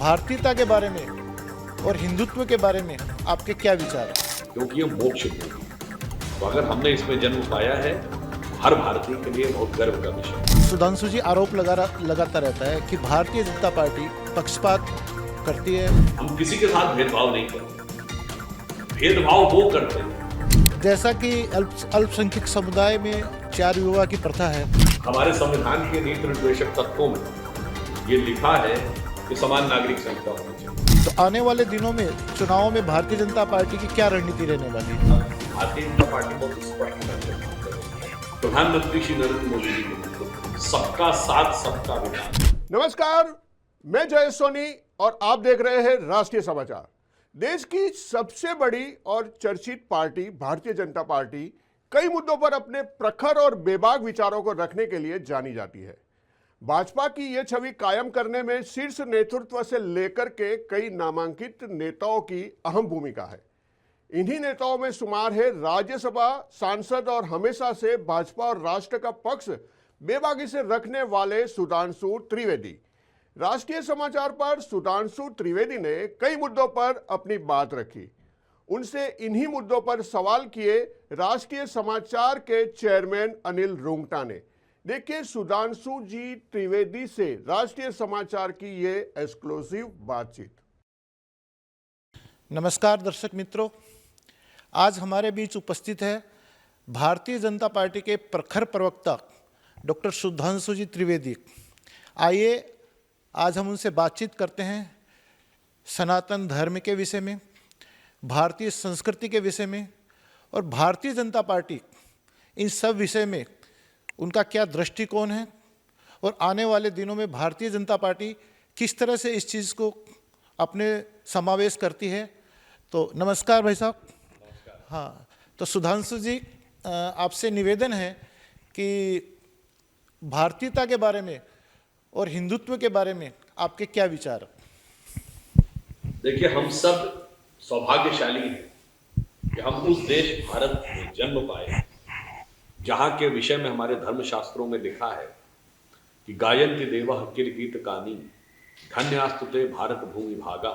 भारतीयता के बारे में और हिंदुत्व के बारे में आपके क्या विचार हैं? क्योंकि ये मोक्ष भूमि है। तो अगर हमने इसमें जन्म पाया है तो हर भारतीय के लिए बहुत गर्व का विषय है। सुधांशु जी आरोप लगाता रहता है कि भारतीय जनता पार्टी पक्षपात करती है। हम किसी के साथ भेदभाव नहीं करते, भेदभाव वो करते हैं। जैसा कि अल्पसंख्यक समुदाय में 4 विवाह की प्रथा है। हमारे संविधान के नीति निर्देशक तत्वों में ये लिखा है कि समान नागरिक संहिता होनी चाहिए। तो आने वाले दिनों में चुनावों में भारतीय जनता पार्टी की क्या रणनीति रहने वाली है? भारतीय जनता पार्टी बहुत स्पष्ट है। प्रधानमंत्री श्री नरेंद्र मोदी जी के नेतृत्व में सबका साथ सबका विकास। नमस्कार, मैं जय सोनी और आप देख रहे हैं राष्ट्रीय समाचार। देश की सबसे बड़ी और चर्चित पार्टी भारतीय जनता पार्टी कई मुद्दों पर अपने प्रखर और बेबाक विचारों को रखने के लिए जानी जाती है। भाजपा की यह छवि कायम करने में शीर्ष नेतृत्व से लेकर के कई नामांकित नेताओं की अहम भूमिका है। इन्हीं नेताओं में शुमार है राज्यसभा सांसद और हमेशा से भाजपा और राष्ट्र का पक्ष बेबाकी से रखने वाले सुधांशु त्रिवेदी। राष्ट्रीय समाचार पर सुधांशु त्रिवेदी ने कई मुद्दों पर अपनी बात रखी। उनसे इन्हीं मुद्दों पर सवाल किए राष्ट्रीय समाचार के चेयरमैन अनिल रुंगटा ने। देखिए सुधांशु जी त्रिवेदी से राष्ट्रीय समाचार की ये एक्सक्लूसिव बातचीत। नमस्कार दर्शक मित्रों, आज हमारे बीच उपस्थित है भारतीय जनता पार्टी के प्रखर प्रवक्ता डॉक्टर सुधांशु जी त्रिवेदी। आइए आज हम उनसे बातचीत करते हैं सनातन धर्म के विषय में, भारतीय संस्कृति के विषय में और भारतीय जनता पार्टी इन सब विषय में उनका क्या दृष्टिकोण है और आने वाले दिनों में भारतीय जनता पार्टी किस तरह से इस चीज़ को अपने समावेश करती है। तो नमस्कार भाई साहब। हाँ, तो सुधांशु जी आपसे निवेदन है कि भारतीयता के बारे में और हिंदुत्व के बारे में आपके क्या विचार हैं? देखिए, हम सब सौभाग्यशाली हैं कि हम उस देश भारत में जन्म पाए जहाँ के विषय में हमारे धर्मशास्त्रों में लिखा है कि गायन्ति देवः किल गीत कानी धन्यास्तुते भारत भूमि भागा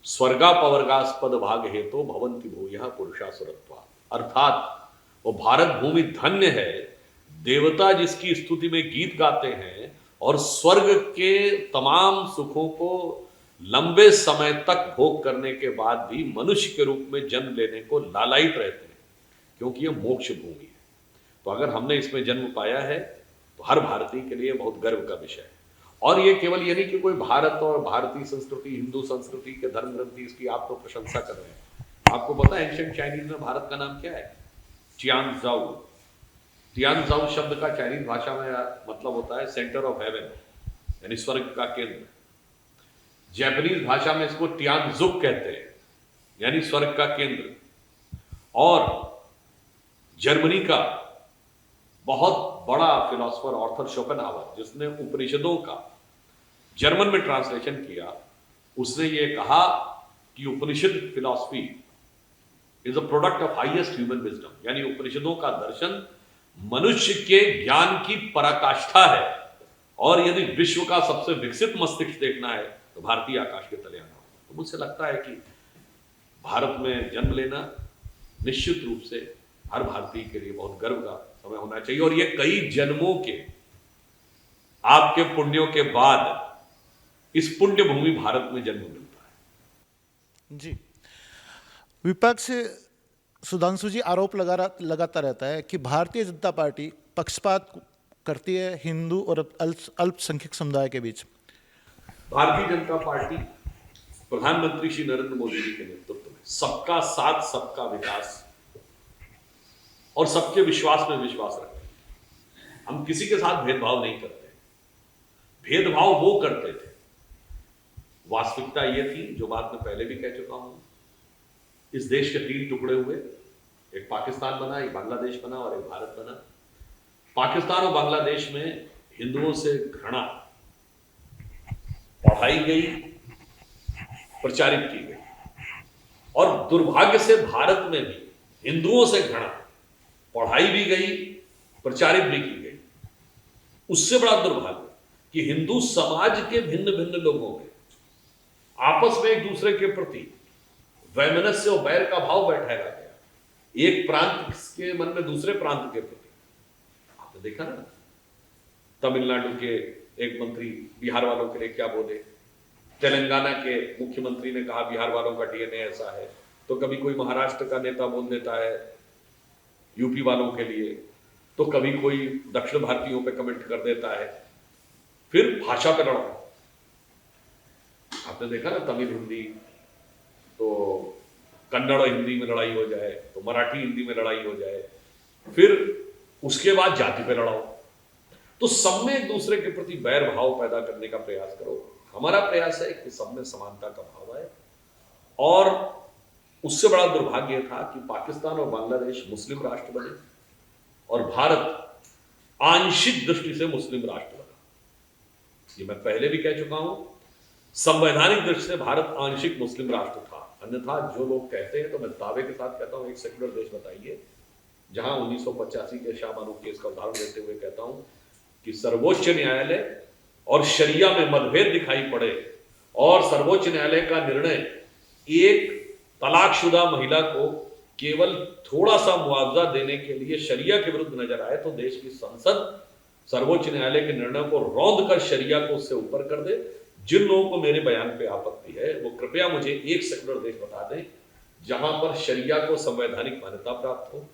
स्वर्गापवर्गास्पद भाग हेतु भवन्ति भूयः पुरुषा सुरत्वा। अर्थात वो भारत भूमि धन्य है, देवता जिसकी स्तुति में गीत गाते हैं और स्वर्ग के तमाम सुखों को लंबे समय तक भोग करने के बाद भी मनुष्य के रूप में जन्म लेने को लालायित रहते हैं, क्योंकि ये मोक्ष भूमि है। तो अगर हमने इसमें जन्म पाया है तो हर भारतीय के लिए बहुत गर्व का विषय है। और ये केवल ये नहीं कि कोई भारत और भारतीय संस्कृति, हिंदू संस्कृति के धर्म ग्रंथी इसकी आप तो प्रशंसा कर रहे हैं। आपको पता है एंशिएंट चाइनीज में भारत का नाम क्या है? चियांगजाऊ। तियानजाऊ शब्द का चाइनीज भाषा में मतलब होता है सेंटर ऑफ हेवन, यानी स्वर्ग का केंद्र। जापानीज भाषा में इसको तियानजुक कहते हैं, यानी स्वर्ग का केंद्र। और जर्मनी का बहुत बड़ा फिलोसफर ऑर्थर शोपेनहावर, जिसने उपनिषदों का जर्मन में ट्रांसलेशन किया, उसने ये कहा कि Upanishad philosophy is a product of highest human wisdom, यानी उपनिषदों का दर्शन मनुष्य के ज्ञान की पराकाष्ठा है। और यदि विश्व का सबसे विकसित मस्तिष्क देखना है तो भारतीय आकाश के तले आना होगा। तो मुझे लगता है कि भारत में जन्म लेना निश्चित रूप से हर भारतीय के लिए बहुत गर्व का समय होना चाहिए। और ये कई जन्मों के आपके पुण्यों के बाद इस पुण्य भूमि भारत में जन्म मिलता है। जी, विपक्ष सुधांशु जी आरोप लगाता रहता है कि भारतीय जनता पार्टी पक्षपात करती है हिंदू और अल्पसंख्यक समुदाय के बीच। भारतीय जनता पार्टी प्रधानमंत्री श्री नरेंद्र मोदी जी के नेतृत्व में सबका साथ सबका विकास और सबके विश्वास में विश्वास रखते हैं। हम किसी के साथ भेदभाव नहीं करते, भेदभाव वो करते थे। वास्तविकता ये थी, जो बात मैं पहले भी कह चुका हूं, इस देश के 3 टुकड़े हुए, एक पाकिस्तान बना, एक बांग्लादेश बना और एक भारत बना। पाकिस्तान और बांग्लादेश में हिंदुओं से घृणा पढ़ाई गई, प्रचारित की गई। और दुर्भाग्य से भारत में भी हिंदुओं से घृणा पढ़ाई भी गई, प्रचारित भी की गई। उससे बड़ा दुर्भाग्य कि हिंदू समाज के भिन्न भिन्न लोगों के आपस में एक दूसरे के प्रति वैमनस्य और बैर का भाव बैठाया गया, एक प्रांत के मन में दूसरे प्रांत के प्रति। आपने देखा ना, तमिलनाडु के एक मंत्री बिहार वालों के लिए क्या बोले, तेलंगाना के मुख्यमंत्री ने कहा बिहार वालों का डीएनए ऐसा है, तो कभी कोई महाराष्ट्र का नेता बोल देता है यूपी वालों के लिए, तो कभी कोई दक्षिण भारतीयों पे कमेंट कर देता है। फिर भाषा पे लड़ाओ, आपने देखा ना, तमिल हिंदी, तो कन्नड़ हिंदी में लड़ाई हो जाए, तो मराठी हिंदी में लड़ाई हो जाए, फिर उसके बाद जाति पे लड़ाओ। तो सब में एक दूसरे के प्रति बैर भाव पैदा करने का प्रयास करो। हमारा प्रयास है कि सब में समानता का भाव आए। और उससे बड़ा दुर्भाग्य था कि पाकिस्तान और बांग्लादेश मुस्लिम राष्ट्र बने और भारत आंशिक दृष्टि से मुस्लिम राष्ट्र बना। ये मैं पहले भी कह चुका हूं, संवैधानिक दृष्टि से भारत आंशिक मुस्लिम राष्ट्र था। अन्यथा जो लोग कहते हैं, तो मैं दावे के साथ कहता हूं, एक सेक्युलर देश बताइए जहां 1985 के शाह बानो केस का उदाहरण देते हुए कहता हूं कि सर्वोच्च न्यायालय और शरिया में मतभेद दिखाई पड़े और सर्वोच्च न्यायालय का निर्णय एक तलाकशुदा महिला को केवल थोड़ा सा मुआवजा देने के लिए शरिया के विरुद्ध नजर आए, तो देश की संसद सर्वोच्च न्यायालय के निर्णय को रौंद कर शरिया को उससे ऊपर कर दे। जिन लोगों को मेरे बयान पे आपत्ति है, वो कृपया मुझे एक सेक्युलर देश बता दें जहां पर शरिया को संवैधानिक मान्यता प्राप्त हो,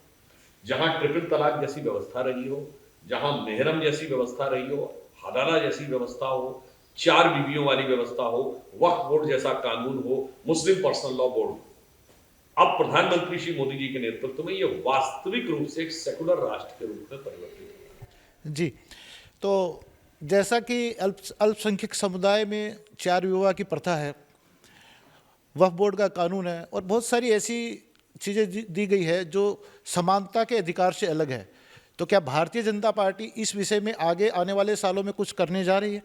जहां ट्रिपल तलाक जैसी व्यवस्था रही हो, जहां मेहरम जैसी व्यवस्था रही हो, हदाला जैसी व्यवस्था हो, 4 बीवियों वाली व्यवस्था हो, वक्फ बोर्ड जैसा कानून हो, मुस्लिम पर्सनल लॉ बोर्ड हो। अब प्रधानमंत्री श्री मोदी जी के नेतृत्व में ये वास्तविक रूप से एक सेकुलर राष्ट्र के रूप में परिवर्तित हो। जी, तो जैसा कि अल्पसंख्यक समुदाय में 4 विवाह की प्रथा है, वक्फ बोर्ड का कानून है और बहुत सारी ऐसी चीज़ें दी गई है जो समानता के अधिकार से अलग है, तो क्या भारतीय जनता पार्टी इस विषय में आगे आने वाले सालों में कुछ करने जा रही है?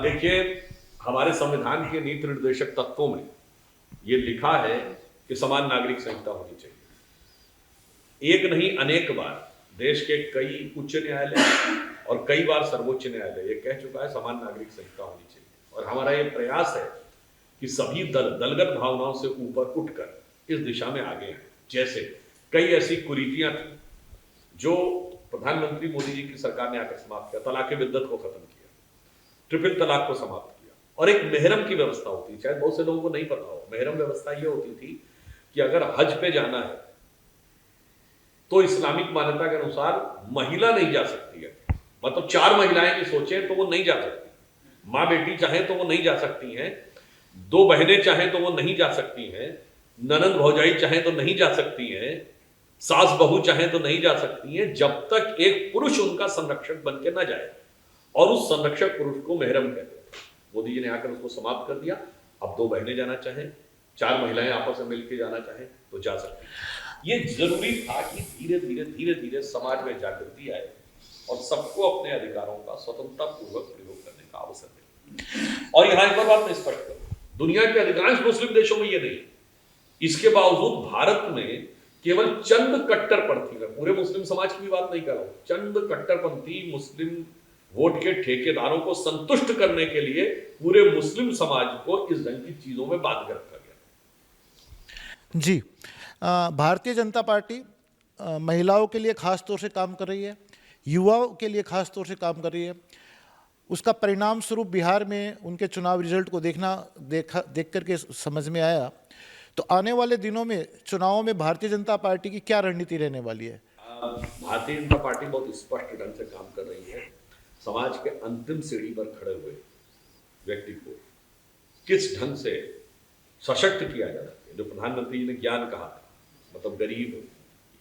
देखिए, हमारे संविधान के नीति निर्देशक तत्वों में ये लिखा है कि समान नागरिक संहिता होनी चाहिए। एक नहीं अनेक बार देश के कई उच्च न्यायालय और कई बार सर्वोच्च न्यायालय ये कह चुका है समान नागरिक संहिता होनी चाहिए। और हमारा ये प्रयास है कि सभी दलगत भावनाओं से ऊपर उठकर इस दिशा में आगे हैं। जैसे कई ऐसी कुरीतियां थी जो प्रधानमंत्री मोदी जी की सरकार ने आकर समाप्त किया। तलाक बिद्दत को खत्म किया, ट्रिपल तलाक को समाप्त किया, और एक मेहरम की व्यवस्था होती है, शायद बहुत से लोगों को नहीं पता हो। मेहरम व्यवस्था ये होती थी कि अगर हज पे जाना है तो इस्लामिक मान्यता के अनुसार महिला नहीं जा सकती है, मतलब 4 महिलाएं भी सोचें तो वो नहीं जा सकती। माँ बेटी चाहे तो वो नहीं जा सकती हैं, 2 बहनें चाहें तो वो नहीं जा सकती हैं, ननंद भौजाई चाहे तो नहीं जा सकती हैं, सास बहू चाहे तो नहीं जा सकती हैं, जब तक एक पुरुष उनका संरक्षक बन के ना जाए। और उस संरक्षक पुरुष को मेहरम कहते थे। मोदी जी ने आकर उसको समाप्त कर दिया। अब 2 बहनें जाना चाहें, 4 महिलाएं आपस में मिलकर जाना चाहें तो जा सकती हैं। ये जरूरी था कि धीरे धीरे समाज में जागृति आए और सबको अपने अधिकारों का स्वतंत्रता पूर्वक प्रयोग करने का अवसर मिले। और यहां एक और बात मैं स्पष्ट करूं, दुनिया के अधिकांश मुस्लिम देशों में ये नहीं। इसके बावजूद भारत में केवल चंद कट्टरपंथी, मैं पूरे मुस्लिम समाज की भी बात नहीं कर रहा हूं, चंद कट्टरपंथी मुस्लिम वोट के ठेकेदारों को संतुष्ट करने के लिए पूरे मुस्लिम समाज को इस ढंग की चीजों में बांध के रखा गया। जी, भारतीय जनता पार्टी महिलाओं के लिए खास तौर से काम कर रही है, युवाओं के लिए खास तौर से काम कर रही है। उसका परिणाम स्वरूप बिहार में उनके चुनाव रिजल्ट को देख करके समझ में आया। तो आने वाले दिनों में चुनावों में भारतीय जनता पार्टी की क्या रणनीति रहने वाली है? भारतीय जनता पार्टी बहुत स्पष्ट ढंग से काम कर रही है। समाज के अंतिम सीढ़ी पर खड़े हुए व्यक्ति को किस ढंग से सशक्त किया जा सके, जो प्रधानमंत्री जी ने ज्ञान कहा था, मतलब गरीब,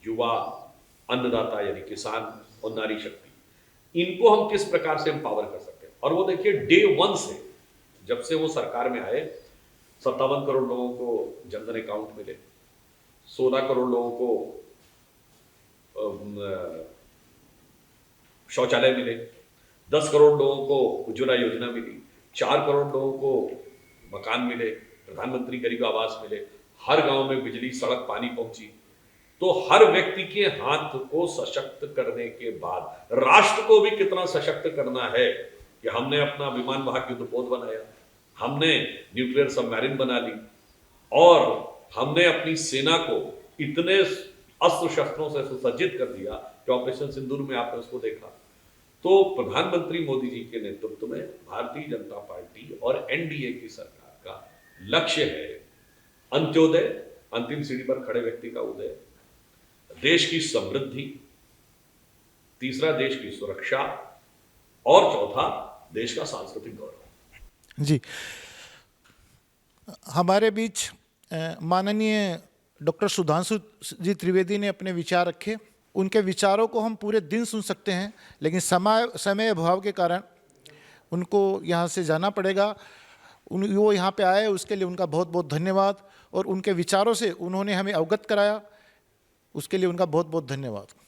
युवा, अन्नदाता यानी किसान और नारी शक्ति, इनको हम किस प्रकार से एम्पावर कर सकते हैं। और वो देखिए, डे 1 से जब से वो सरकार में आए, 57 करोड़ लोगों को जनधन अकाउंट मिले, 16 करोड़ लोगों को शौचालय मिले, 10 करोड़ लोगों को उज्ज्वला योजना मिली, 4 करोड़ लोगों को मकान मिले, प्रधानमंत्री गरीब आवास मिले, हर गांव में बिजली, सड़क, पानी पहुंची। तो हर व्यक्ति के हाथ को सशक्त करने के बाद राष्ट्र को भी कितना सशक्त करना है कि हमने अपना विमान वाहक युद्धपोत बनाया, हमने न्यूक्लियर सबमरीन बना ली और हमने अपनी सेना को इतने अस्त्र शस्त्रों से सुसज्जित कर दिया कि ऑपरेशन सिंदूर में आपने उसको देखा। तो प्रधानमंत्री मोदी जी के नेतृत्व में भारतीय जनता पार्टी और एनडीए की सरकार का लक्ष्य है अंत्योदय, अंतिम सीढ़ी पर खड़े व्यक्ति का उदय, देश की समृद्धि, तीसरा देश की सुरक्षा और चौथा देश का सांस्कृतिक गौरव। जी, हमारे बीच माननीय डॉक्टर सुधांशु जी त्रिवेदी ने अपने विचार रखे। उनके विचारों को हम पूरे दिन सुन सकते हैं, लेकिन समय अभाव के कारण उनको यहाँ से जाना पड़ेगा। वो यहाँ पे आए, उसके लिए उनका बहुत बहुत धन्यवाद, और उनके विचारों से उन्होंने हमें अवगत कराया, उसके लिए उनका बहुत बहुत धन्यवाद।